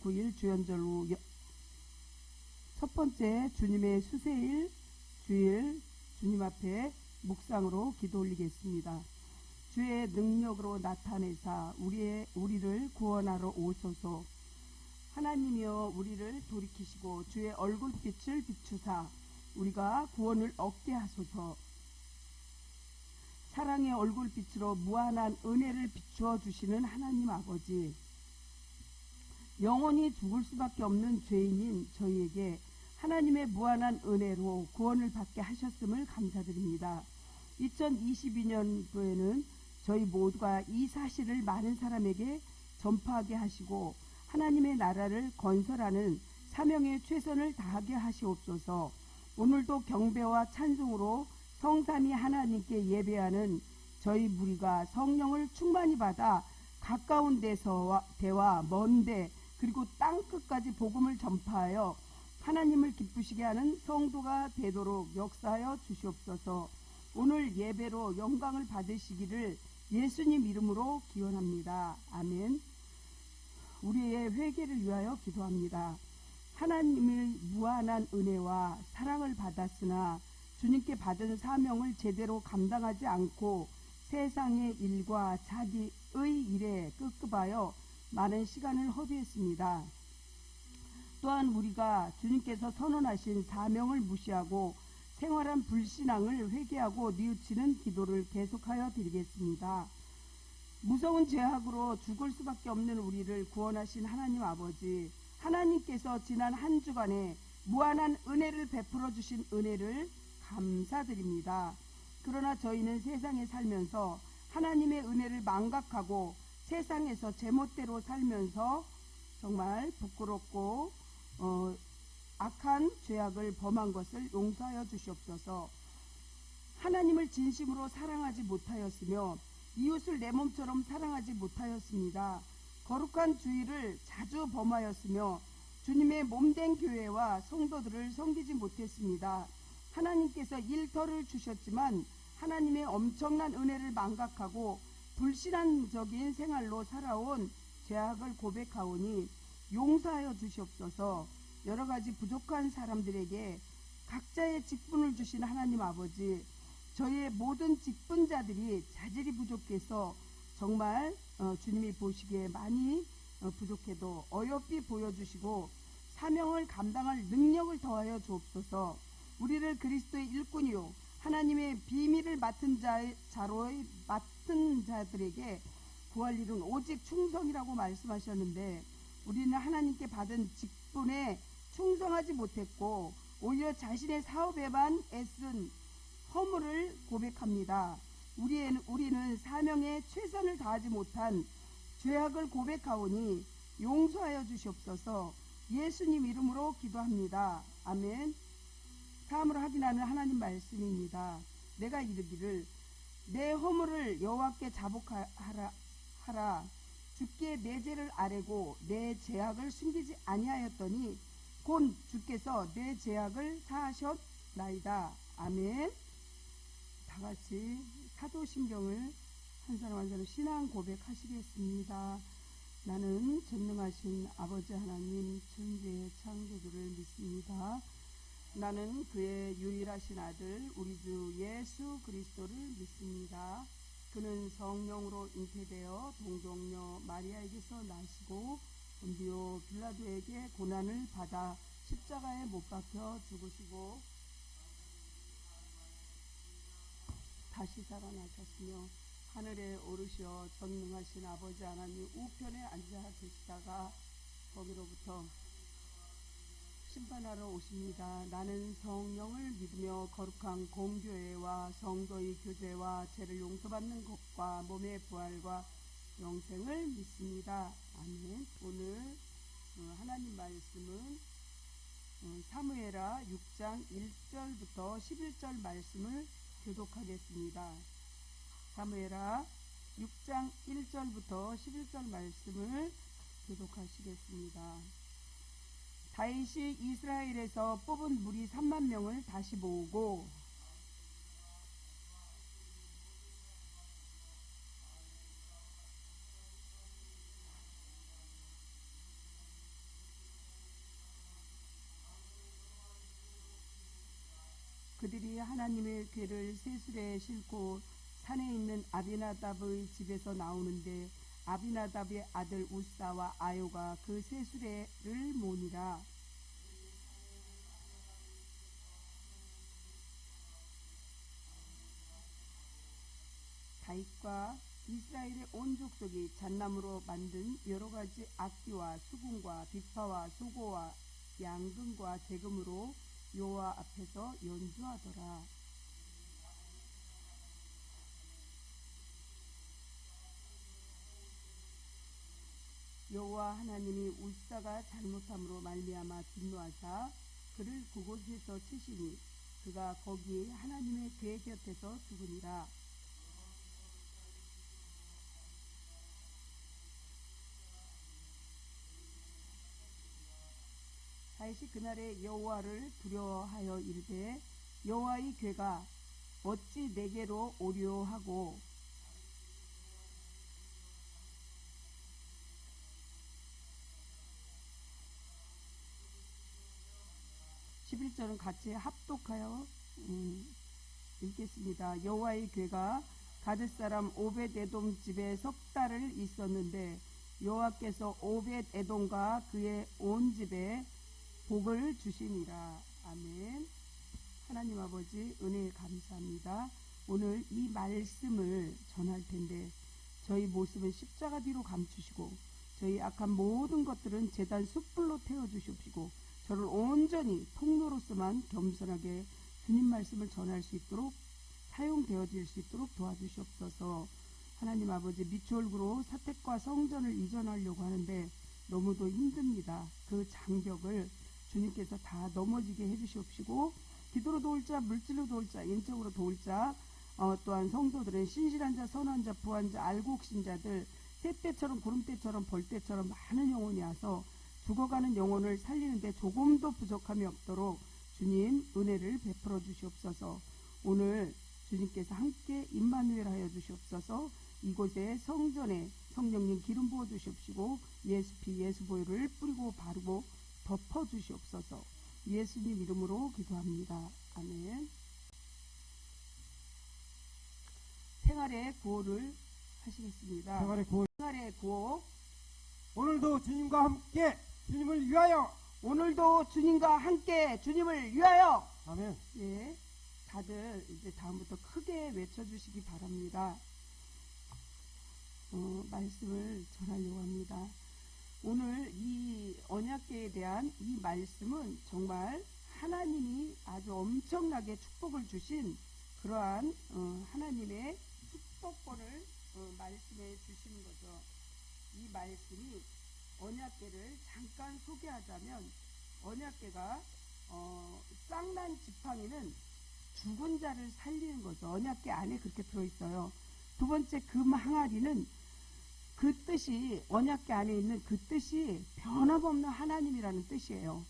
9일 주연절 후 첫 번째 주님의 수세일 주일 주님 앞에 묵상으로 기도 올리겠습니다. 주의 능력으로 나타내사 우리를 구원하러 오소서. 하나님이여 우리를 돌이키시고 주의 얼굴빛을 비추사 우리가 구원을 얻게 하소서. 사랑의 얼굴빛으로 무한한 은혜를 비추어 주시는 하나님 아버지, 영원히 죽을 수밖에 없는 죄인인 저희에게 하나님의 무한한 은혜로 구원을 받게 하셨음을 감사드립니다. 2022년도에는 저희 모두가 이 사실을 많은 사람에게 전파하게 하시고 하나님의 나라를 건설하는 사명에 최선을 다하게 하시옵소서. 오늘도 경배와 찬송으로 성삼위 하나님께 예배하는 저희 무리가 성령을 충만히 받아 가까운 데와 먼데 그리고 땅끝까지 복음을 전파하여 하나님을 기쁘시게 하는 성도가 되도록 역사하여 주시옵소서. 오늘 예배로 영광을 받으시기를 예수님 이름으로 기원합니다. 아멘. 우리의 회개를 위하여 기도합니다. 하나님의 무한한 은혜와 사랑을 받았으나 주님께 받은 사명을 제대로 감당하지 않고 세상의 일과 자기의 일에 끄급하여 많은 시간을 허비했습니다. 또한 우리가 주님께서 선언하신 사명을 무시하고 생활한 불신앙을 회개하고 뉘우치는 기도를 계속하여 드리겠습니다. 무서운 죄악으로 죽을 수밖에 없는 우리를 구원하신 하나님 아버지, 하나님께서 지난 한 주간에 무한한 은혜를 베풀어 주신 은혜를 감사드립니다. 그러나 저희는 세상에 살면서 하나님의 은혜를 망각하고 세상에서 제멋대로 살면서 정말 부끄럽고 악한 죄악을 범한 것을 용서하여 주시옵소서. 하나님을 진심으로 사랑하지 못하였으며 이웃을 내 몸처럼 사랑하지 못하였습니다. 거룩한 주의를 자주 범하였으며 주님의 몸된 교회와 성도들을 섬기지 못했습니다. 하나님께서 일터를 주셨지만 하나님의 엄청난 은혜를 망각하고 불신앙적인 생활로 살아온 죄악을 고백하오니 용서하여 주시옵소서. 여러가지 부족한 사람들에게 각자의 직분을 주신 하나님 아버지, 저희의 모든 직분자들이 자질이 부족해서 정말 주님이 보시기에 많이 부족해도 어여삐 보여주시고 사명을 감당할 능력을 더하여 주옵소서. 우리를 그리스도의 일꾼이요 하나님의 비밀을 맡은 자들에게 구할 일은 오직 충성이라고 말씀하셨는데 우리는 하나님께 받은 직분에 충성하지 못했고 오히려 자신의 사업에만 애쓴 허물을 고백합니다. 우리는 사명에 최선을 다하지 못한 죄악을 고백하오니 용서하여 주시옵소서. 예수님 이름으로 기도합니다. 아멘. 다음으로 확인하는 하나님 말씀입니다. 내가 이르기를 내 허물을 여호와께 자복하라. 주께 내 죄를 아뢰고 내 죄악을 숨기지 아니하였더니 곧 주께서 내 죄악을 사하셨나이다. 아멘. 다같이 사도신경을 한 사람 한 사람 신앙 고백하시겠습니다. 나는 전능하신 아버지 하나님 천지의 창조주를 믿습니다. 나는 그의 유일하신 아들 우리 주 예수 그리스도를 믿습니다. 그는 성령으로 잉태되어 동정녀 마리아에게서 나시고 본디오 빌라도에게 고난을 받아 십자가에 못 박혀 죽으시고 다시 살아나셨으며 하늘에 오르시어 전능하신 아버지 하나님 우편에 앉아 계시다가 거기로부터 심판하러 오십니다. 나는 성령을 믿으며 거룩한 공교회와 성도의 교제와 죄를 용서받는 것과 몸의 부활과 영생을 믿습니다. 아멘. 오늘 하나님 말씀은 사무엘하 6장 1절부터 11절 말씀을 교독하겠습니다. 사무엘하 6장 1절부터 11절 말씀을 교독하시겠습니다. 다윗이 이스라엘에서 뽑은 무리 3만 명을 다시 모으고 하나님의 궤를 세술에 싣고 산에 있는 아비나답의 집에서 나오는데 아비나답의 아들 우사와 아요가 그 세수레를 모니라. 다윗과 이스라엘의 온 족속이 잣나무로 만든 여러 가지 악기와 수궁과 비파와 소고와 양금과 재금으로 여호와 앞에서 연주하더라. 여호와 하나님이 우사가 잘못함으로 말미암아 진노하사 그를 그곳에서 치시니 그가 거기에 하나님의 궤 곁에서 죽으니라. 다윗이 그날에 여호와를 두려워하여 이르되 여호와의 궤가 어찌 내게로 오려 하고 11절은 같이 합독하여 읽겠습니다. 여호와의 궤가 가드 사람 오벳 에돔 집에 석 달을 있었는데 여호와께서 오벳 에돔과 그의 온 집에 복을 주시니라. 아멘. 하나님 아버지 은혜 감사합니다. 오늘 이 말씀을 전할 텐데 저희 모습은 십자가 뒤로 감추시고 저희 악한 모든 것들은 제단 숯불로 태워주시옵시고 저를 온전히 통로로서만 겸손하게 주님 말씀을 전할 수 있도록 사용되어질 수 있도록 도와주시옵소서. 하나님 아버지 미추홀구로 사택과 성전을 이전하려고 하는데 너무도 힘듭니다. 그 장벽을 주님께서 다 넘어지게 해주시옵시고 기도로 도울 자, 물질로 도울 자, 인적으로 도울 자, 또한 성도들은 신실한 자, 선한 자, 부한 자, 알곡신 자들 새때처럼 구름때처럼 벌때처럼 많은 영혼이 와서 죽어가는 영혼을 살리는데 조금도 부족함이 없도록 주님 은혜를 베풀어 주시옵소서. 오늘 주님께서 함께 임마누엘 하여 주시옵소서. 이곳에 성전에 성령님 기름 부어 주시옵시고 예수피 예수보혈을 뿌리고 바르고 덮어 주시옵소서. 예수님 이름으로 기도합니다. 아멘. 생활의 구호를 하시겠습니다. 생활의 구호. 오늘도 주님과 함께 주님을 위하여. 오늘도 주님과 함께 주님을 위하여. 아멘. 예, 다들 이제 다음부터 크게 외쳐주시기 바랍니다. 말씀을 전하려고 합니다. 오늘 이 언약궤에 대한 이 말씀은 정말 하나님이 아주 엄청나게 축복을 주신 그러한 하나님의 축복권을 말씀해 주시는 거죠. 이 말씀이 언약궤를 잠깐 소개하자면 언약궤가 쌍난 지팡이는 죽은 자를 살리는 거죠. 언약궤 안에 그렇게 들어있어요. 두 번째 금 항아리는 그 뜻이 언약궤 안에 있는 그 뜻이 변함없는 하나님이라는 뜻이에요.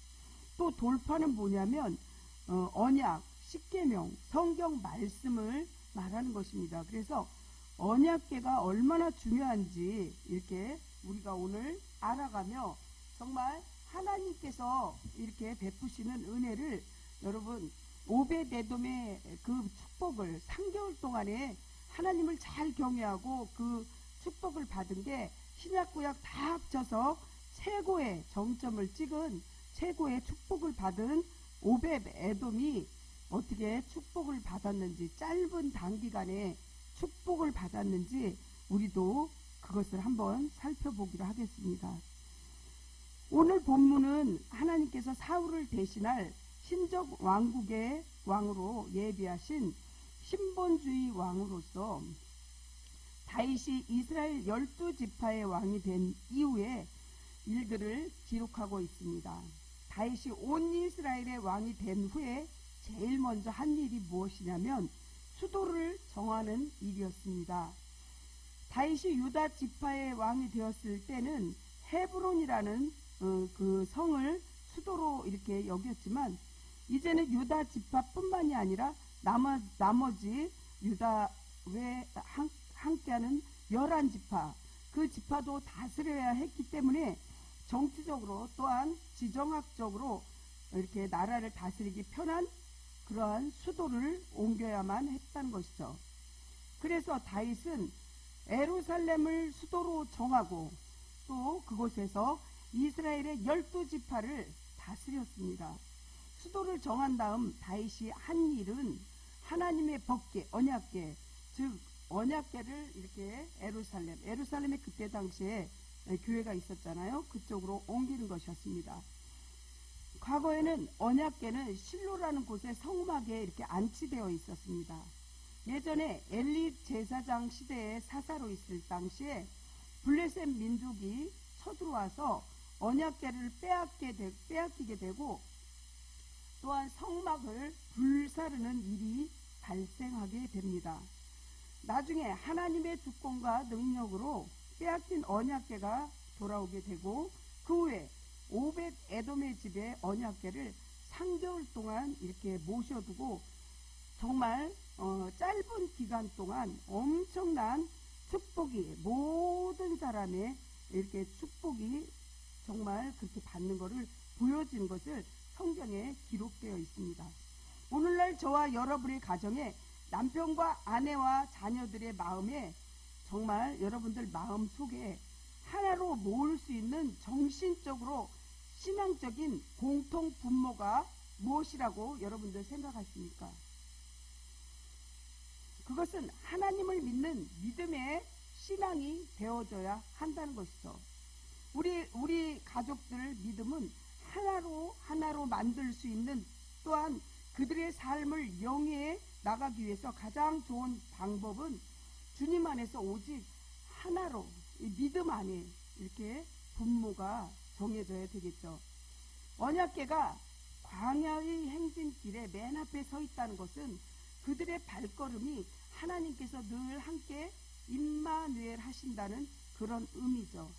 또 돌파는 뭐냐면 언약, 십계명, 성경 말씀을 말하는 것입니다. 그래서 언약궤가 얼마나 중요한지 이렇게 우리가 오늘 알아가며 정말 하나님께서 이렇게 베푸시는 은혜를 여러분 오벳에돔의 그 축복을 3개월 동안에 하나님을 잘 경외하고 그 축복을 받은 게 신약구약 다 합쳐서 최고의 정점을 찍은 최고의 축복을 받은 오벳에돔이 어떻게 축복을 받았는지 짧은 단기간에 축복을 받았는지 우리도 그것을 한번 살펴보기로 하겠습니다. 오늘 본문은 하나님께서 사울을 대신할 신적 왕국의 왕으로 예비하신 신본주의 왕으로서 다윗이 이스라엘 12지파의 왕이 된 이후에 일들을 기록하고 있습니다. 다윗이 온 이스라엘의 왕이 된 후에 제일 먼저 한 일이 무엇이냐면 수도를 정하는 일이었습니다. 다윗이 유다 지파의 왕이 되었을 때는 헤브론이라는 그 성을 수도로 이렇게 여겼지만 이제는 유다 지파뿐만이 아니라 나머지 유다 외 함께하는 11지파 그 지파도 다스려야 했기 때문에 정치적으로 또한 지정학적으로 이렇게 나라를 다스리기 편한 그러한 수도를 옮겨야만 했다는 것이죠. 그래서 다윗은 예루살렘을 수도로 정하고 또 그곳에서 이스라엘의 12지파를 다스렸습니다. 수도를 정한 다음 다윗이 한 일은 하나님의 법궤, 언약궤, 즉 언약궤를 이렇게 예루살렘에 그때 당시에 교회가 있었잖아요. 그쪽으로 옮기는 것이었습니다. 과거에는 언약궤는 실로라는 곳에 성막에 이렇게 안치되어 있었습니다. 예전에 엘리 제사장 시대에 사사로 있을 당시에 블레셋 민족이 쳐들어와서 언약궤를 빼앗기게 되고 또한 성막을 불사르는 일이 발생하게 됩니다. 나중에 하나님의 주권과 능력으로 빼앗긴 언약궤가 돌아오게 되고 그 후에 오벳 에돔의 집에 언약궤를 3개월 동안 이렇게 모셔두고 정말 짧은 기간 동안 엄청난 축복이 모든 사람의 이렇게 축복이 정말 그렇게 받는 것을 보여진 것을 성경에 기록되어 있습니다. 오늘날 저와 여러분의 가정에 남편과 아내와 자녀들의 마음에 정말 여러분들 마음 속에 하나로 모을 수 있는 정신적으로 신앙적인 공통 분모가 무엇이라고 여러분들 생각하십니까? 그것은 하나님을 믿는 믿음의 신앙이 되어져야 한다는 것이죠. 우리 가족들 믿음은 하나로 만들 수 있는 또한 그들의 삶을 영위해 나가기 위해서 가장 좋은 방법은 주님 안에서 오직 하나로 믿음 안에 이렇게 분모가 정해져야 되겠죠. 언약궤가 광야의 행진길에 맨 앞에 서 있다는 것은 그들의 발걸음이 하나님께서 늘 함께 임마누엘 하신다는 그런 의미죠.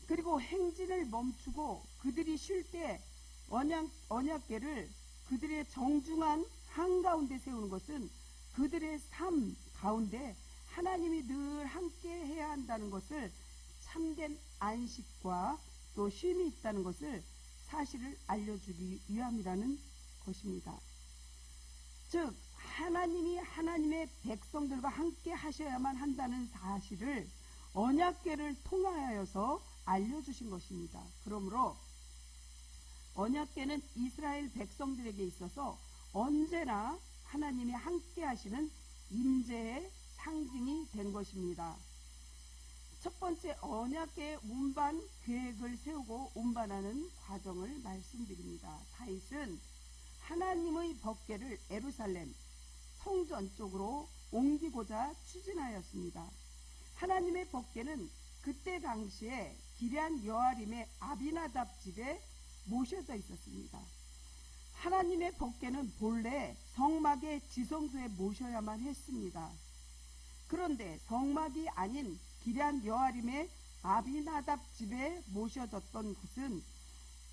그리고 행진을 멈추고 그들이 쉴 때 언약궤를 그들의 정중한 한가운데 세우는 것은 그들의 삶 가운데 하나님이 늘 함께 해야 한다는 것을 참된 안식과 또 쉼이 있다는 것을 사실을 알려주기 위함이라는 것입니다. 즉 하나님이 하나님의 백성들과 함께 하셔야만 한다는 사실을 언약궤를 통하여서 알려주신 것입니다. 그러므로 언약궤는 이스라엘 백성들에게 있어서 언제나 하나님이 함께 하시는 임재의 상징이 된 것입니다. 첫 번째 언약궤 운반 계획을 세우고 운반하는 과정을 말씀드립니다. 다윗은 하나님의 법궤를 예루살렘 성전 쪽으로 옮기고자 추진하였습니다. 하나님의 법궤는 그때 당시에 기럇 여아림의 아비나답 집에 모셔져 있었습니다. 하나님의 법궤는 본래 성막의 지성소에 모셔야만 했습니다. 그런데 성막이 아닌 기럇 여아림의 아비나답 집에 모셔졌던 것은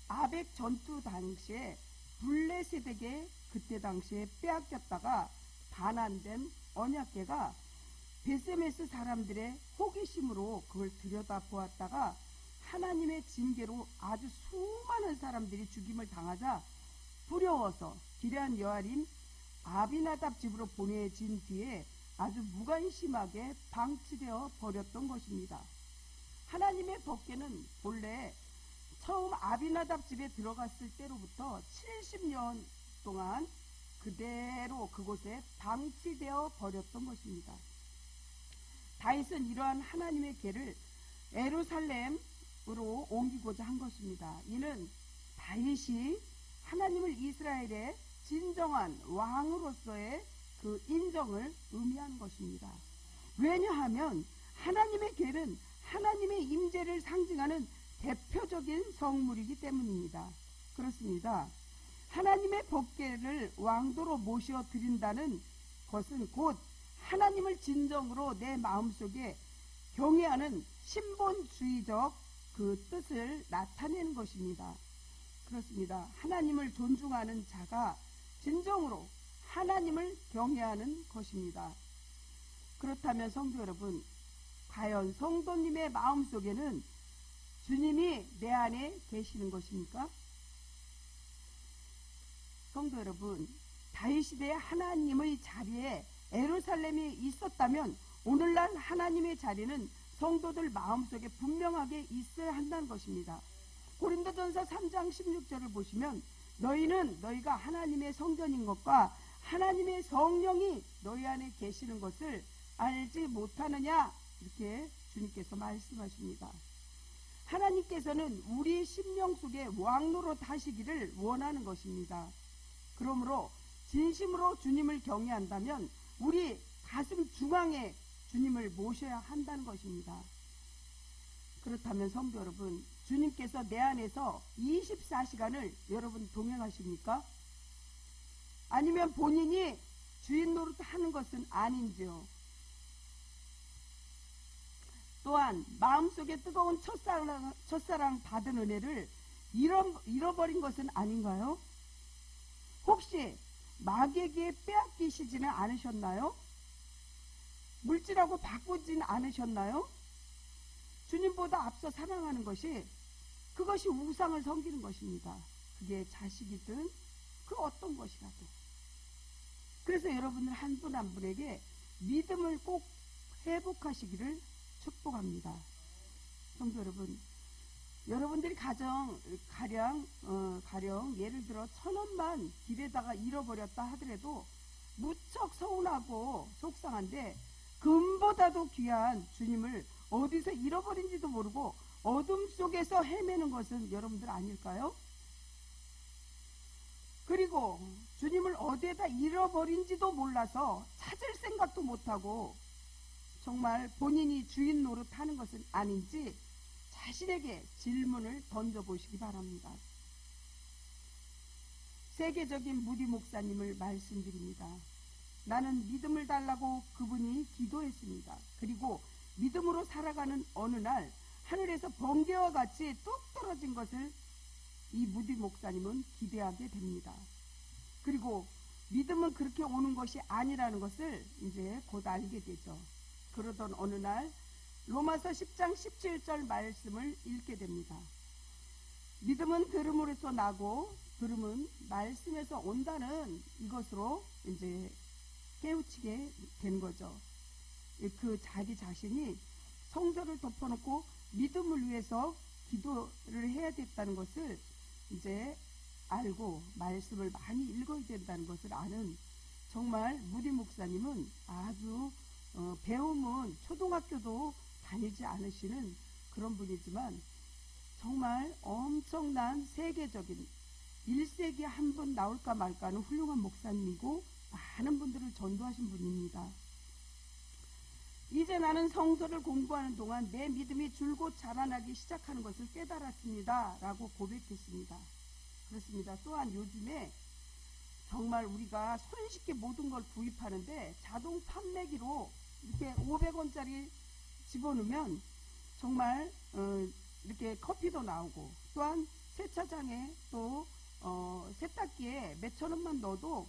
아벡 전투 당시에 블레셋에게 그때 당시에 빼앗겼다가 반환된 언약궤가 베세메스 사람들의 호기심으로 그걸 들여다보았다가 하나님의 징계로 아주 수많은 사람들이 죽임을 당하자 두려워서 기럇 여아림 아비나답 집으로 보내진 뒤에 아주 무관심하게 방치되어 버렸던 것입니다. 하나님의 법궤는 본래 처음 아비나답 집에 들어갔을 때로부터 70년 동안 그대로 그곳에 방치되어 버렸던 것입니다. 다윗은 이러한 하나님의 궤를 예루살렘으로 옮기고자 한 것입니다. 이는 다윗이 하나님을 이스라엘의 진정한 왕으로서의 그 인정을 의미하는 것입니다. 왜냐하면 하나님의 궤는 하나님의 임재를 상징하는 대표적인 성물이기 때문입니다. 그렇습니다. 하나님의 법궤를 왕도로 모셔 드린다는 것은 곧 하나님을 진정으로 내 마음속에 경외하는 신본주의적 그 뜻을 나타내는 것입니다. 그렇습니다. 하나님을 존중하는 자가 진정으로 하나님을 경외하는 것입니다. 그렇다면 성도 여러분, 과연 성도님의 마음속에는 주님이 내 안에 계시는 것입니까? 성도 여러분, 다윗시대에 하나님의 자리에 예루살렘이 있었다면 오늘날 하나님의 자리는 성도들 마음속에 분명하게 있어야 한다는 것입니다. 고린도전서 3장 16절을 보시면 너희는 너희가 하나님의 성전인 것과 하나님의 성령이 너희 안에 계시는 것을 알지 못하느냐, 이렇게 주님께서 말씀하십니다. 하나님께서는 우리 심령 속에 왕노릇 하시기를 원하는 것입니다. 그러므로 진심으로 주님을 경외한다면 우리 가슴 중앙에 주님을 모셔야 한다는 것입니다. 그렇다면 성도 여러분, 주님께서 내 안에서 24시간을 여러분 동행하십니까? 아니면 본인이 주인 노릇 하는 것은 아닌지요? 또한 마음속에 뜨거운 첫사랑 받은 은혜를 잃어버린 것은 아닌가요? 혹시 마귀에게 빼앗기시지는 않으셨나요? 물질하고 바꾸진 않으셨나요? 주님보다 앞서 사랑하는 것이, 그것이 우상을 섬기는 것입니다. 그게 자식이든 그 어떤 것이라도. 그래서 여러분들 한 분 한 분에게 믿음을 꼭 회복하시기를 축복합니다. 성도 여러분, 여러분들이 가령 예를 들어 1,000원만 길에다가 잃어버렸다 하더라도 무척 서운하고 속상한데, 금보다도 귀한 주님을 어디서 잃어버린지도 모르고 어둠 속에서 헤매는 것은 여러분들 아닐까요? 그리고 주님을 어디에다 잃어버린지도 몰라서 찾을 생각도 못하고 정말 본인이 주인 노릇하는 것은 아닌지 자신에게 질문을 던져보시기 바랍니다. 세계적인 무디 목사님을 말씀드립니다. 나는 믿음을 달라고 그분이 기도했습니다. 그리고 믿음으로 살아가는 어느 날 하늘에서 번개와 같이 뚝 떨어진 것을 이 무디 목사님은 기대하게 됩니다. 그리고 믿음은 그렇게 오는 것이 아니라는 것을 이제 곧 알게 되죠. 그러던 어느 날 로마서 10장 17절 말씀을 읽게 됩니다. 믿음은 들음으로써 나고 들음은 말씀에서 온다는 이것으로 이제 깨우치게 된 거죠. 그 자기 자신이 성전을 덮어놓고 믿음을 위해서 기도를 해야 됐다는 것을 이제 알고 말씀을 많이 읽어야 된다는 것을 아는, 정말 무디 목사님은 아주 배움은 초등학교도 다니지 않으시는 그런 분이지만 정말 엄청난 세계적인 1세기에 한 분 나올까 말까 하는 훌륭한 목사님이고 많은 분들을 전도하신 분입니다. 이제 나는 성서를 공부하는 동안 내 믿음이 줄곧 자라나기 시작하는 것을 깨달았습니다 라고 고백했습니다. 그렇습니다. 또한 요즘에 정말 우리가 손쉽게 모든 걸 구입하는데 자동 판매기로 이렇게 500원짜리 집어넣으면 정말 이렇게 커피도 나오고, 또한 세차장에 또 세탁기에 몇천 원만 넣어도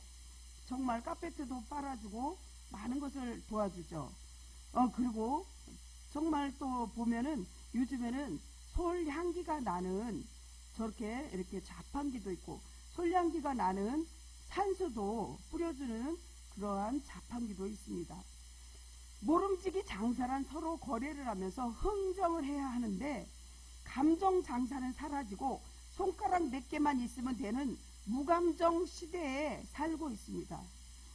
정말 카페트도 빨아주고 많은 것을 도와주죠. 그리고 정말 또 보면은 요즘에는 솔향기가 나는 저렇게 이렇게 자판기도 있고, 솔향기가 나는 산소도 뿌려주는 그러한 자판기도 있습니다. 모름지기 장사란 서로 거래를 하면서 흥정을 해야 하는데 감정 장사는 사라지고 손가락 몇 개만 있으면 되는 무감정 시대에 살고 있습니다.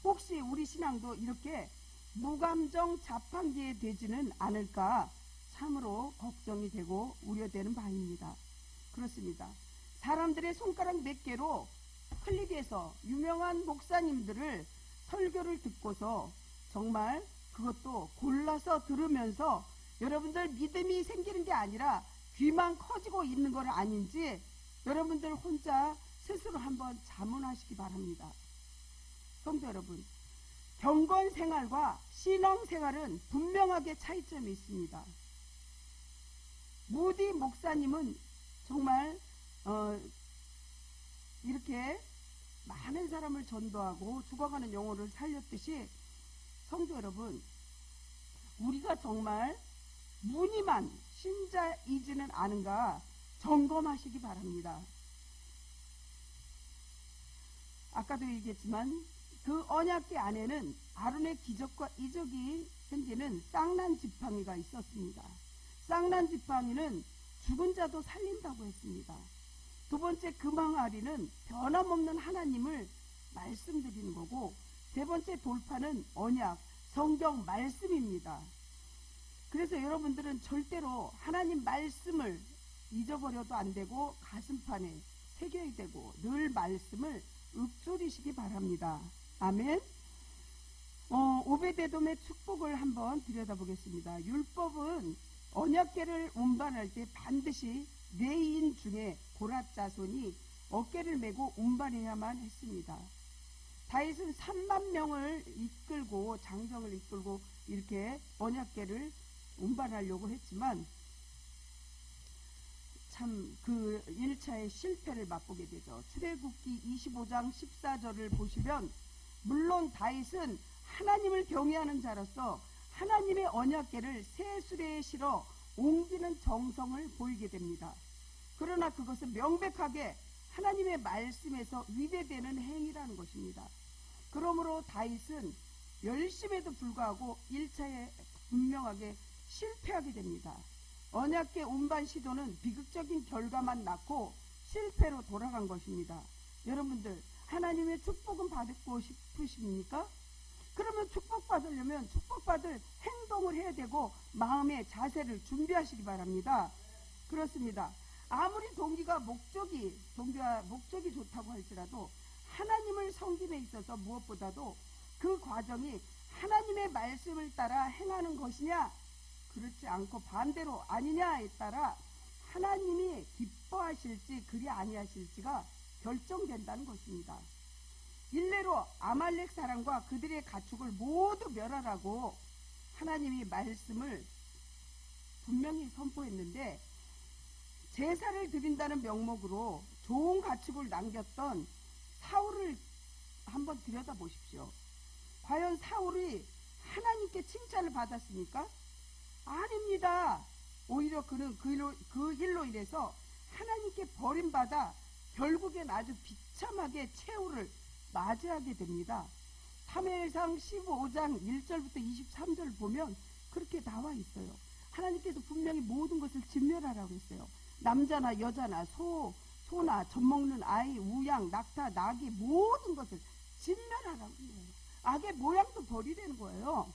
혹시 우리 신앙도 이렇게 무감정 자판기에 되지는 않을까 참으로 걱정이 되고 우려되는 바입니다. 그렇습니다. 사람들의 손가락 몇 개로 클릭해서 유명한 목사님들을 설교를 듣고서 정말 그것도 골라서 들으면서 여러분들 믿음이 생기는 게 아니라 귀만 커지고 있는 건 아닌지 여러분들 혼자 스스로 한번 자문하시기 바랍니다. 성도 여러분, 경건 생활과 신앙 생활은 분명하게 차이점이 있습니다. 무디 목사님은 정말 이렇게 많은 사람을 전도하고 죽어가는 영혼을 살렸듯이 성도 여러분, 우리가 정말 무늬만 신자이지는 않은가 점검하시기 바랍니다. 아까도 얘기했지만 그 언약궤 안에는 아론의 기적과 이적이 생기는 쌍난 지팡이가 있었습니다. 쌍난 지팡이는 죽은 자도 살린다고 했습니다. 두 번째 금항아리는 변함없는 하나님을 말씀드리는 거고, 세 번째 돌파는 언약, 성경 말씀입니다. 그래서 여러분들은 절대로 하나님 말씀을 잊어버려도 안 되고 가슴판에 새겨야 되고 늘 말씀을 읊조리시기 바랍니다. 아멘. 오베데돔의 축복을 한번 들여다보겠습니다. 율법은 언약궤를 운반할 때 반드시 레위인 중에 고랏 자손이 어깨를 메고 운반해야만 했습니다. 다윗은 3만 명을 이끌고 장정을 이끌고 이렇게 언약궤를 운반하려고 했지만 참 그 1차의 실패를 맛보게 되죠. 출애굽기 25장 14절을 보시면 물론 다윗은 하나님을 경외하는 자로서 하나님의 언약궤를 새 수레에 실어 옮기는 정성을 보이게 됩니다. 그러나 그것은 명백하게 하나님의 말씀에서 위배되는 행위라는 것입니다. 그러므로 다윗은 열심에도 불구하고 1차에 분명하게 실패하게 됩니다. 언약궤 운반 시도는 비극적인 결과만 낳고 실패로 돌아간 것입니다. 여러분들, 하나님의 축복은 받고 싶으십니까? 그러면 축복받으려면 축복받을 행동을 해야 되고 마음의 자세를 준비하시기 바랍니다. 그렇습니다. 아무리 동기가 목적이 좋다고 할지라도 하나님을 섬김에 있어서 무엇보다도 그 과정이 하나님의 말씀을 따라 행하는 것이냐 그렇지 않고 반대로 아니냐에 따라 하나님이 기뻐하실지 그리 아니하실지가 결정된다는 것입니다. 일례로 아말렉 사람과 그들의 가축을 모두 멸하라고 하나님이 말씀을 분명히 선포했는데, 제사를 드린다는 명목으로 좋은 가축을 남겼던 사울을 한번 들여다보십시오. 과연 사울이 하나님께 칭찬을 받았습니까? 아닙니다. 오히려 그는 그 일로 인해서 하나님께 버림받아 결국엔 아주 비참하게 최후를 맞이하게 됩니다. 사무엘상 15장 1절부터 23절을 보면 그렇게 나와 있어요. 하나님께서 분명히 모든 것을 진멸하라고 했어요. 남자나 여자나 소나 젖먹는 아이, 우양, 낙타, 나귀 모든 것을 진멸하라고 해요. 악의 모양도 버리라는 거예요.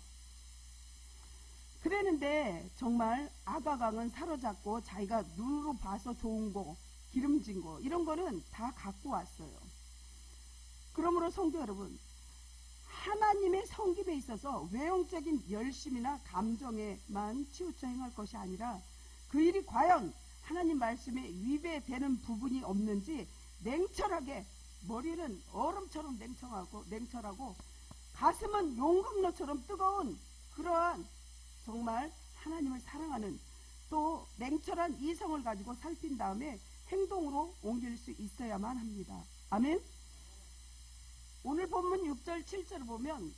그랬는데 정말 아가강은 사로잡고 자기가 눈으로 봐서 좋은 거, 기름진 거 이런 거는 다 갖고 왔어요. 그러므로 성도 여러분, 하나님의 섬김에 있어서 외형적인 열심이나 감정에만 치우쳐 행할 것이 아니라 그 일이 과연 하나님 말씀에 위배되는 부분이 없는지 냉철하게, 머리는 얼음처럼 냉철하고 가슴은 용광로처럼 뜨거운 그러한 정말 하나님을 사랑하는 또 냉철한 이성을 가지고 살핀 다음에 행동으로 옮길 수 있어야만 합니다. 아멘. 오늘 본문 6절 7절을 보면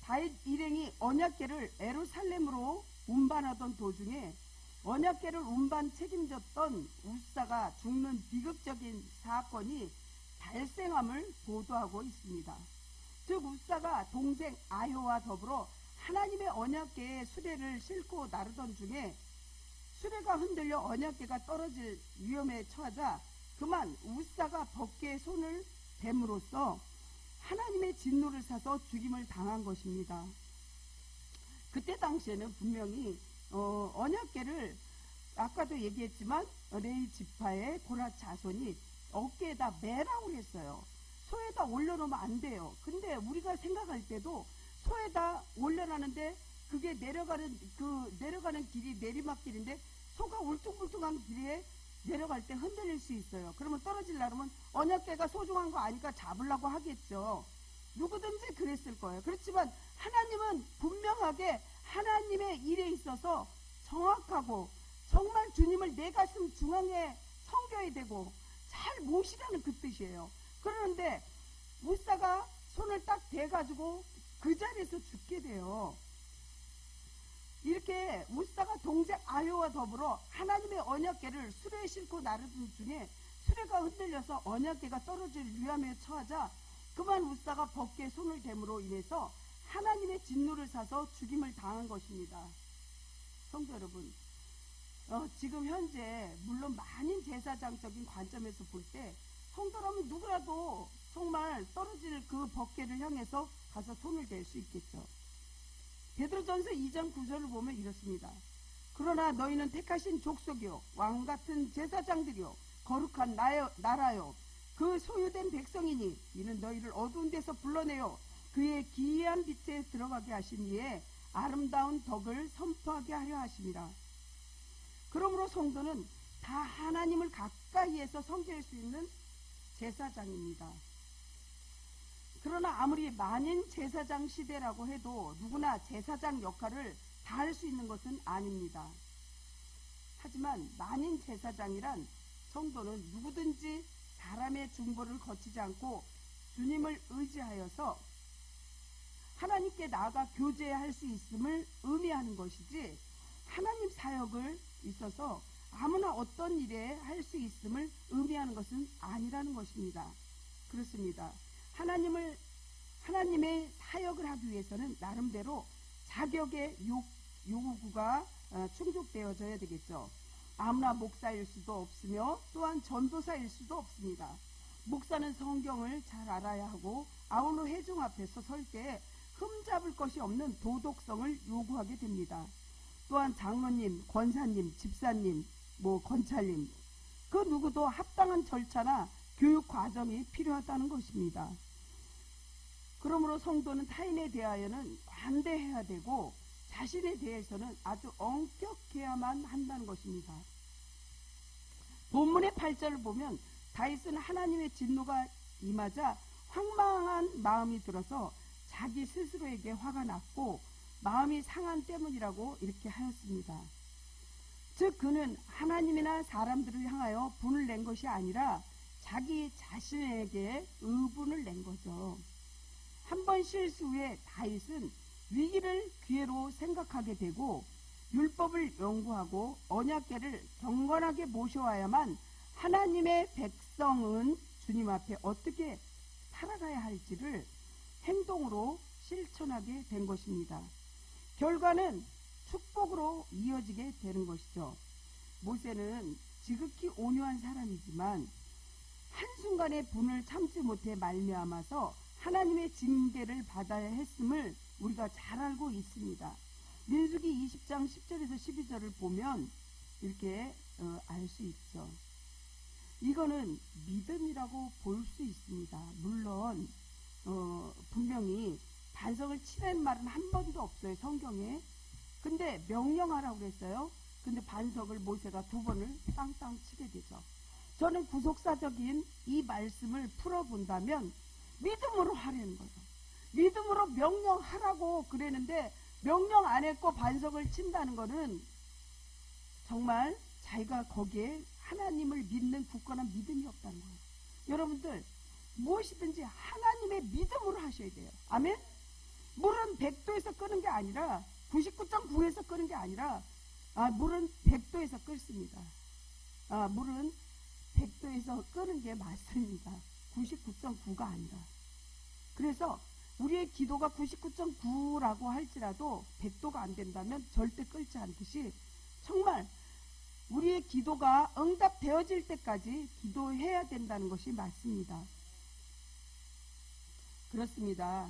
다윗 일행이 언약궤를 예루살렘으로 운반하던 도중에 언약궤를 운반 책임졌던 우사가 죽는 비극적인 사건이 발생함을 보도하고 있습니다. 즉 우사가 동생 아효와 더불어 하나님의 언약궤의 수레를 싣고 나르던 중에 수레가 흔들려 언약궤가 떨어질 위험에 처하자 그만 우사가 법궤에 손을 댐으로써 하나님의 진노를 사서 죽임을 당한 것입니다. 그때 당시에는 분명히 언약궤를 아까도 얘기했지만 레위 지파의 고랏 자손이 어깨에다 매라고 했어요. 소에다 올려놓으면 안 돼요. 근데 우리가 생각할 때도 소에다 올려놨는데 그게 내려가는 길이 내리막길인데 소가 울퉁불퉁한 길에 내려갈 때 흔들릴 수 있어요. 그러면 떨어지려면 언약궤가 소중한 거 아니까 잡으려고 하겠죠. 누구든지 그랬을 거예요. 그렇지만 하나님은 분명하게 하나님의 일에 있어서 정확하고 정말 주님을 내 가슴 중앙에 섬겨야 되고 잘 모시라는 그 뜻이에요. 그러는데 우사가 손을 딱 대가지고 그 자리에서 죽게 돼요. 이렇게 우사가 동생 아효와 더불어 하나님의 언약궤를 수레에 싣고 나르던 중에 수레가 흔들려서 언약궤가 떨어질 위험에 처하자 그만 웃사가 벗게 손을 댐으로 인해서 하나님의 진노를 사서 죽임을 당한 것입니다. 성도 여러분, 지금 현재 물론 만인 제사장적인 관점에서 볼 때 성도라면 누구라도 정말 떨어질 그 벗개를 향해서 가서 손을 댈 수 있겠죠. 베드로전서 2장 9절을 보면 이렇습니다. 그러나 너희는 택하신 족속이요 왕같은 제사장들이요 거룩한 나라요 그 소유된 백성이니 이는 너희를 어두운 데서 불러내어 그의 기이한 빛에 들어가게 하신 이에 아름다운 덕을 선포하게 하려 하심이라. 그러므로 성도는 다 하나님을 가까이에서 섬길 수 있는 제사장입니다. 그러나 아무리 만인 제사장 시대라고 해도 누구나 제사장 역할을 다 할 수 있는 것은 아닙니다. 하지만 만인 제사장이란 성도는 누구든지 사람의 중보를 거치지 않고 주님을 의지하여서 하나님께 나아가 교제할 수 있음을 의미하는 것이지 하나님 사역을 있어서 아무나 어떤 일에 할 수 있음을 의미하는 것은 아니라는 것입니다. 그렇습니다. 하나님의 사역을 하기 위해서는 나름대로 자격의 요구가 충족되어져야 되겠죠. 아무나 목사일 수도 없으며 또한 전도사일 수도 없습니다. 목사는 성경을 잘 알아야 하고 아울러 회중 앞에서 설 때 흠잡을 것이 없는 도덕성을 요구하게 됩니다. 또한 장로님, 권사님, 집사님, 건찰님 그 누구도 합당한 절차나 교육 과정이 필요하다는 것입니다. 그러므로 성도는 타인에 대하여는 관대해야 되고 자신에 대해서는 아주 엄격해야만 한다는 것입니다. 본문의 8절을 보면 다윗은 하나님의 진노가 임하자 황망한 마음이 들어서 자기 스스로에게 화가 났고 마음이 상한 때문이라고 이렇게 하였습니다. 즉 그는 하나님이나 사람들을 향하여 분을 낸 것이 아니라 자기 자신에게 의분을 낸 거죠. 한 번 실수 후에 다윗은 위기를 기회로 생각하게 되고 율법을 연구하고 언약궤를 경건하게 모셔와야만 하나님의 백성은 주님 앞에 어떻게 살아가야 할지를 행동으로 실천하게 된 것입니다. 결과는 축복으로 이어지게 되는 것이죠. 모세는 지극히 온유한 사람이지만 한순간의 분을 참지 못해 말미암아서 하나님의 징계를 받아야 했음을 우리가 잘 알고 있습니다. 민수기 20장 10절에서 12절을 보면 이렇게 알 수 있죠. 이거는 믿음이라고 볼 수 있습니다. 물론 분명히 반석을 치라는 말은 한 번도 없어요, 성경에. 근데 명령하라고 그랬어요. 근데 반석을 모세가 2번을 땅땅 치게 되죠. 저는 구속사적인 이 말씀을 풀어본다면 믿음으로 하라는 거예요. 믿음으로 명령하라고 그랬는데 명령 안 했고 반석을 친다는 거는 정말 자기가 거기에 하나님을 믿는 굳건한 믿음이 없다는 거예요. 여러분들 무엇이든지 하나님의 믿음으로 하셔야 돼요. 아멘? 물은 100도에서 끄는 게 아니라 99.9에서 끄는 게 아니라 물은 100도에서 끓습니다. 물은 100도에서 끄는 게 맞습니다. 99.9가 아니라. 그래서 우리의 기도가 99.9라고 할지라도 100도가 안 된다면 절대 끓지 않듯이 정말 우리의 기도가 응답되어질 때까지 기도해야 된다는 것이 맞습니다. 그렇습니다.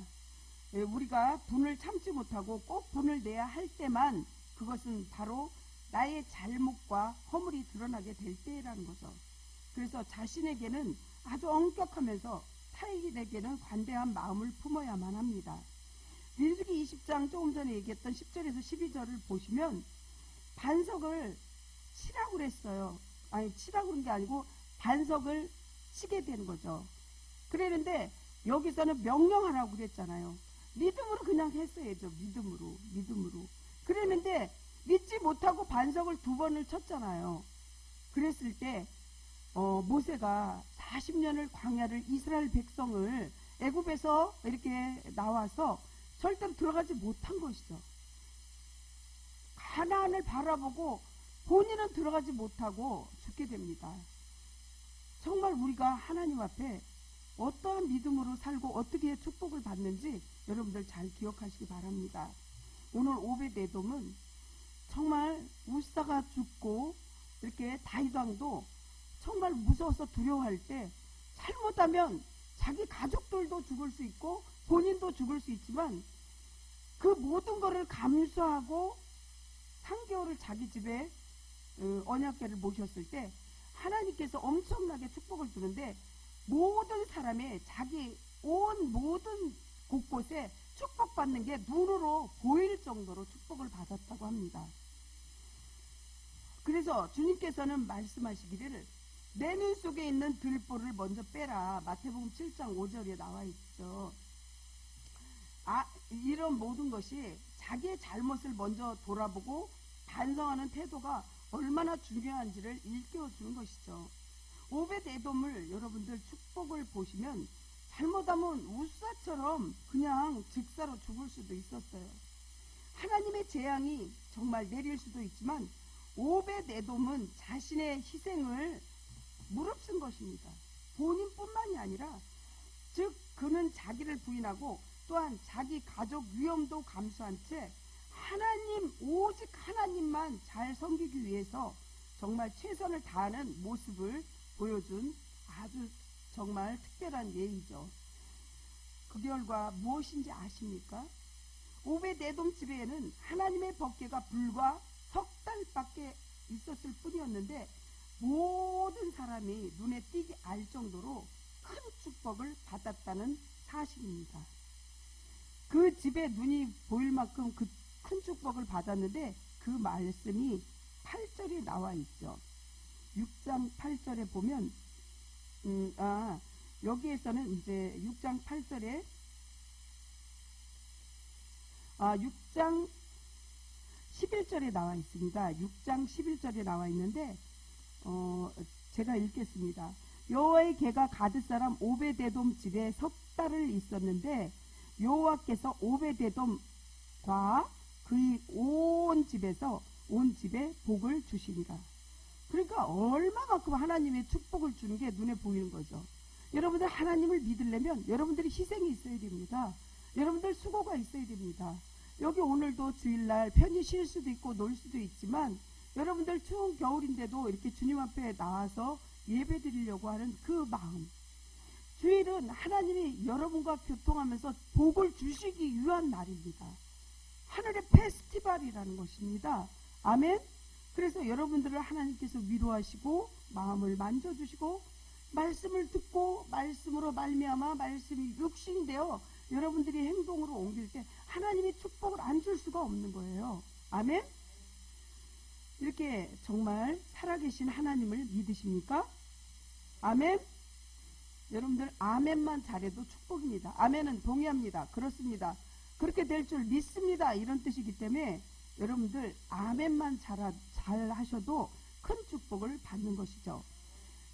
우리가 분을 참지 못하고 꼭 분을 내야 할 때만 그것은 바로 나의 잘못과 허물이 드러나게 될 때라는 거죠. 그래서 자신에게는 아주 엄격하면서 타인에게는 관대한 마음을 품어야만 합니다. 민수기 20장 조금 전에 얘기했던 10절에서 12절을 보시면 반석을 치라고 그랬어요. 아니 치라고 그런 게 아니고 반석을 치게 된 거죠. 그랬는데 여기서는 명령하라고 그랬잖아요. 믿음으로 그냥 했어야죠. 믿음으로. 그랬는데 믿지 못하고 반석을 2번을 쳤잖아요. 그랬을 때 모세가 40년을 광야를 이스라엘 백성을 애굽에서 이렇게 나와서 절대로 들어가지 못한 것이죠. 가나안을 바라보고 본인은 들어가지 못하고 죽게 됩니다. 정말 우리가 하나님 앞에 어떤 믿음으로 살고 어떻게 축복을 받는지 여러분들 잘 기억하시기 바랍니다. 오늘 오벳에돔은 정말 우사가 죽고 이렇게 다윗 왕도 정말 무서워서 두려워할 때 잘못하면 자기 가족들도 죽을 수 있고 본인도 죽을 수 있지만 그 모든 것을 감수하고 3개월을 자기 집에 언약궤를 모셨을 때 하나님께서 엄청나게 축복을 주는데 모든 사람의 자기 온 모든 곳곳에 축복받는 게 눈으로 보일 정도로 축복을 받았다고 합니다. 그래서 주님께서는 말씀하시기를 내 눈 속에 있는 들보를 먼저 빼라. 마태복음 7장 5절에 나와 있죠. 이런 모든 것이 자기의 잘못을 먼저 돌아보고 반성하는 태도가 얼마나 중요한지를 일깨워주는 것이죠. 오벳에돔을 여러분들 축복을 보시면 잘못하면 우사처럼 그냥 즉사로 죽을 수도 있었어요. 하나님의 재앙이 정말 내릴 수도 있지만 오벳에돔은 자신의 희생을 무릅쓴 것입니다. 본인뿐만이 아니라 즉 그는 자기를 부인하고 또한 자기 가족 위험도 감수한 채 하나님 오직 하나님만 잘 섬기기 위해서 정말 최선을 다하는 모습을 보여준 아주 정말 특별한 예이죠. 그 결과 무엇인지 아십니까? 오벳에돔 집에는 하나님의 법궤가 불과 석 달밖에 있었을 뿐이었는데 모든 사람이 눈에 띄게 알 정도로 큰 축복을 받았다는 사실입니다. 그 집에 눈이 보일 만큼 그 큰 축복을 받았는데 그 말씀이 8절에 나와 있죠. 6장 8절에 보면 여기에서는 이제 6장 8절에 6장 11절에 나와 있습니다. 6장 11절에 나와 있는데 제가 읽겠습니다. 여호와의 궤가 가드 사람 오벳에돔 집에 석 달을 있었는데 여호와께서 오벳에돔과 그의 온 집에 복을 주시니라. 그러니까 얼마만큼 하나님의 축복을 주는 게 눈에 보이는 거죠. 여러분들 하나님을 믿으려면 여러분들이 희생이 있어야 됩니다. 여러분들 수고가 있어야 됩니다. 여기 오늘도 주일날 편히 쉴 수도 있고 놀 수도 있지만 여러분들 추운 겨울인데도 이렇게 주님 앞에 나와서 예배 드리려고 하는 그 마음, 주일은 하나님이 여러분과 교통하면서 복을 주시기 위한 날입니다. 하늘의 페스티벌이라는 것입니다. 아멘. 그래서 여러분들을 하나님께서 위로하시고 마음을 만져주시고 말씀을 듣고 말씀으로 말미암아 말씀이 육신이 되어 여러분들이 행동으로 옮길 때 하나님이 축복을 안 줄 수가 없는 거예요. 아멘. 이렇게 정말 살아계신 하나님을 믿으십니까? 아멘. 여러분들 아멘만 잘해도 축복입니다. 아멘은 동의합니다. 그렇습니다. 그렇게 될 줄 믿습니다. 이런 뜻이기 때문에 여러분들 아멘만 잘 하셔도 큰 축복을 받는 것이죠.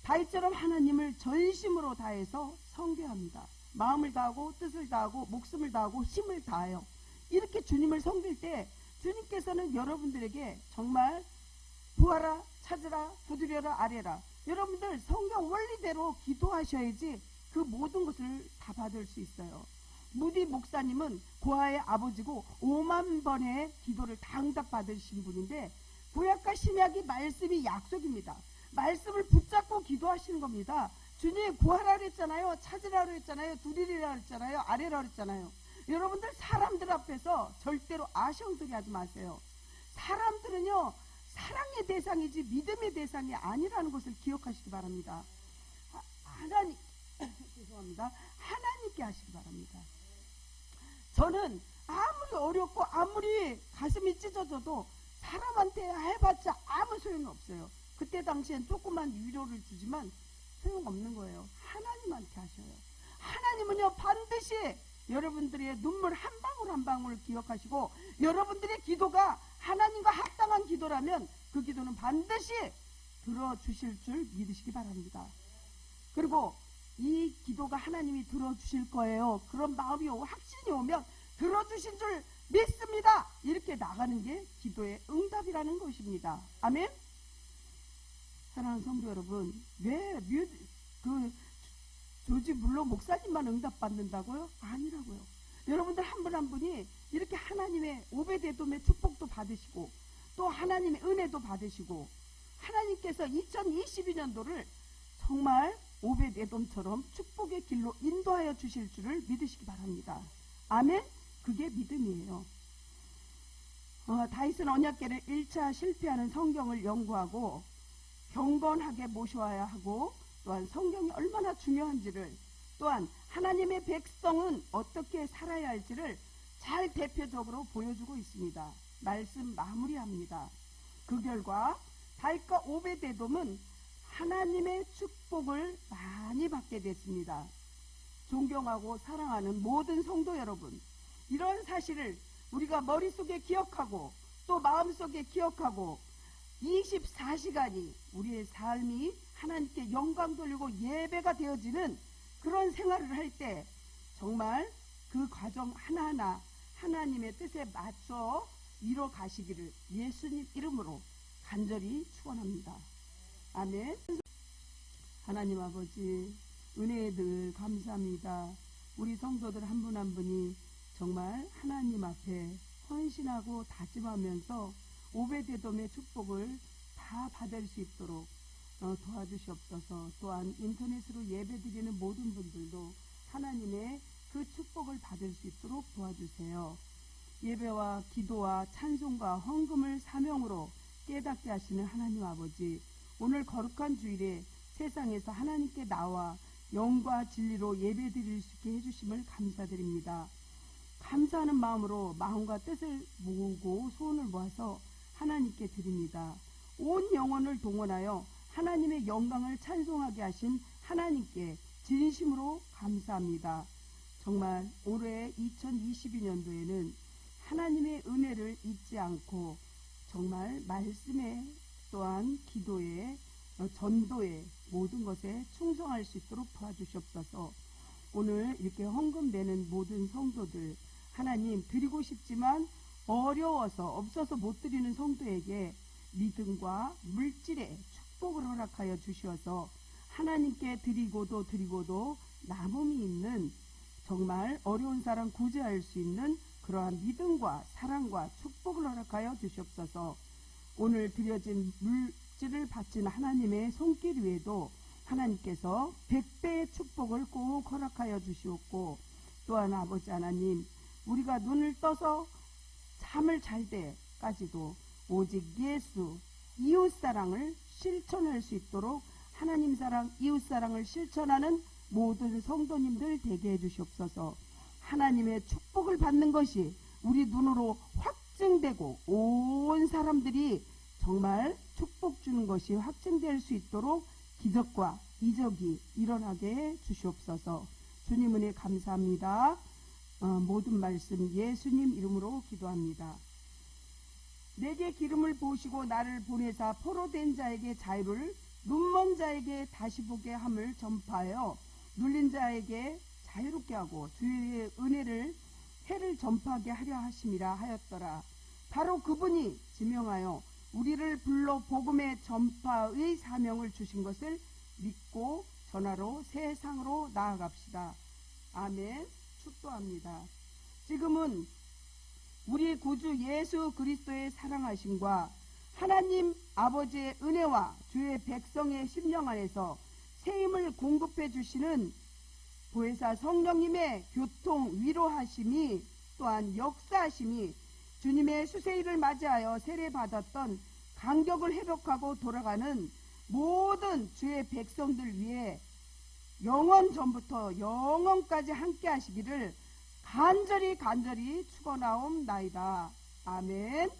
다윗처럼 하나님을 전심으로 다해서 섬겨합니다. 마음을 다하고 뜻을 다하고 목숨을 다하고 힘을 다하여 이렇게 주님을 섬길 때 주님께서는 여러분들에게 정말 구하라 찾으라 두드려라 아뢰라, 여러분들 성경 원리대로 기도하셔야지 그 모든 것을 다 받을 수 있어요. 무디 목사님은 고아의 아버지고 5만 번의 기도를 다 응답받으신 분인데 구약과 신약이 말씀이 약속입니다. 말씀을 붙잡고 기도하시는 겁니다. 주님 구하라 그랬잖아요. 찾으라 그랬잖아요. 두드리라 그랬잖아요. 아뢰라 그랬잖아요. 여러분들 사람들 앞에서 절대로 아쉬움소리 하지 마세요. 사람들은요 사랑의 대상이지 믿음의 대상이 아니라는 것을 기억하시기 바랍니다. 하나님 죄송합니다. 하나님께 하시기 바랍니다. 저는 아무리 어렵고 아무리 가슴이 찢어져도 사람한테 해봤자 아무 소용이 없어요. 그때 당시엔 조그만 위로를 주지만 소용없는 거예요. 하나님한테 하셔요. 하나님은요 반드시 여러분들의 눈물 한 방울 한 방울 기억하시고 여러분들의 기도가 하나님과 합당한 기도라면 그 기도는 반드시 들어주실 줄 믿으시기 바랍니다. 그리고 이 기도가 하나님이 들어주실 거예요. 그런 마음이 확신이 오면 들어주신 줄 믿습니다. 이렇게 나가는 게 기도의 응답이라는 것입니다. 아멘. 사랑하는 성도 여러분, 왜 교주 물론 목사님만 응답받는다고요? 아니라고요. 여러분들 한 분 한 분이 이렇게 하나님의 오벳에돔의 축복도 받으시고 또 하나님의 은혜도 받으시고 하나님께서 2022년도를 정말 오벳에돔처럼 축복의 길로 인도하여 주실 줄을 믿으시기 바랍니다. 아멘. 그게 믿음이에요. 다윗은 언약궤를 1차 실패하는 성경을 연구하고 경건하게 모셔와야 하고 또한 성경이 얼마나 중요한지를 또한 하나님의 백성은 어떻게 살아야 할지를 잘 대표적으로 보여주고 있습니다. 말씀 마무리합니다. 그 결과 다윗과 오벳에돔은 하나님의 축복을 많이 받게 됐습니다. 존경하고 사랑하는 모든 성도 여러분, 이런 사실을 우리가 머릿속에 기억하고 또 마음속에 기억하고 24시간이 우리의 삶이 하나님께 영광 돌리고 예배가 되어지는 그런 생활을 할 때 정말 그 과정 하나하나 하나님의 뜻에 맞춰 이뤄 가시기를 예수님 이름으로 간절히 축원합니다. 아멘. 하나님 아버지 은혜에 늘 감사합니다. 우리 성도들 한 분 한 분이 정말 하나님 앞에 헌신하고 다짐하면서 오벳에돔의 축복을 다 받을 수 있도록 도와주시옵소서. 또한 인터넷으로 예배드리는 모든 분들도 하나님의 그 축복을 받을 수 있도록 도와주세요. 예배와 기도와 찬송과 헌금을 사명으로 깨닫게 하시는 하나님 아버지, 오늘 거룩한 주일에 세상에서 하나님께 나와 영과 진리로 예배드릴 수 있게 해주심을 감사드립니다. 감사하는 마음으로 마음과 뜻을 모으고 소원을 모아서 하나님께 드립니다. 온 영혼을 동원하여 하나님의 영광을 찬송하게 하신 하나님께 진심으로 감사합니다. 정말 올해 2022년도에는 하나님의 은혜를 잊지 않고 정말 말씀에 또한 기도에 전도에 모든 것에 충성할 수 있도록 도와주시옵소서. 오늘 이렇게 헌금 내는 모든 성도들 하나님 드리고 싶지만 어려워서 없어서 못 드리는 성도에게 믿음과 물질의 축복을 허락하여 주시어서 하나님께 드리고도 남음이 있는 정말 어려운 사람 구제할 수 있는 그러한 믿음과 사랑과 축복을 허락하여 주시옵소서. 오늘 드려진 물질을 바친 하나님의 손길 위에도 하나님께서 100배의 축복을 꼭 허락하여 주시옵고 또한 아버지 하나님 우리가 눈을 떠서 잠을 잘 때까지도 오직 예수 이웃사랑을 실천할 수 있도록 하나님 사랑 이웃사랑을 실천하는 모든 성도님들 되게 해주시옵소서. 하나님의 축복을 받는 것이 우리 눈으로 확증되고 온 사람들이 정말 축복 주는 것이 확증될 수 있도록 기적과 이적이 일어나게 해 주시옵소서. 주님 은혜 감사합니다. 모든 말씀 예수님 이름으로 기도합니다. 내게 기름을 부으시고 나를 보내사 포로된 자에게 자유를 눈먼 자에게 다시 보게 함을 전파하여 눌린 자에게 자유롭게 하고 주의 은혜를 해를 전파하게 하려 하심이라 하였더라. 바로 그분이 지명하여 우리를 불러 복음의 전파의 사명을 주신 것을 믿고 전하러 세상으로 나아갑시다. 아멘. 축도합니다. 지금은 우리 구주 예수 그리스도의 사랑하심과 하나님 아버지의 은혜와 주의 백성의 심령 안에서 세임을 공급해 주시는 보혜사 성령님의 교통 위로하심이 또한 역사하심이 주님의 수세일을 맞이하여 세례받았던 간격을 회복하고 돌아가는 모든 주의 백성들 위해 영원 전부터 영원까지 함께 하시기를 간절히 축원하옵나이다. 아멘.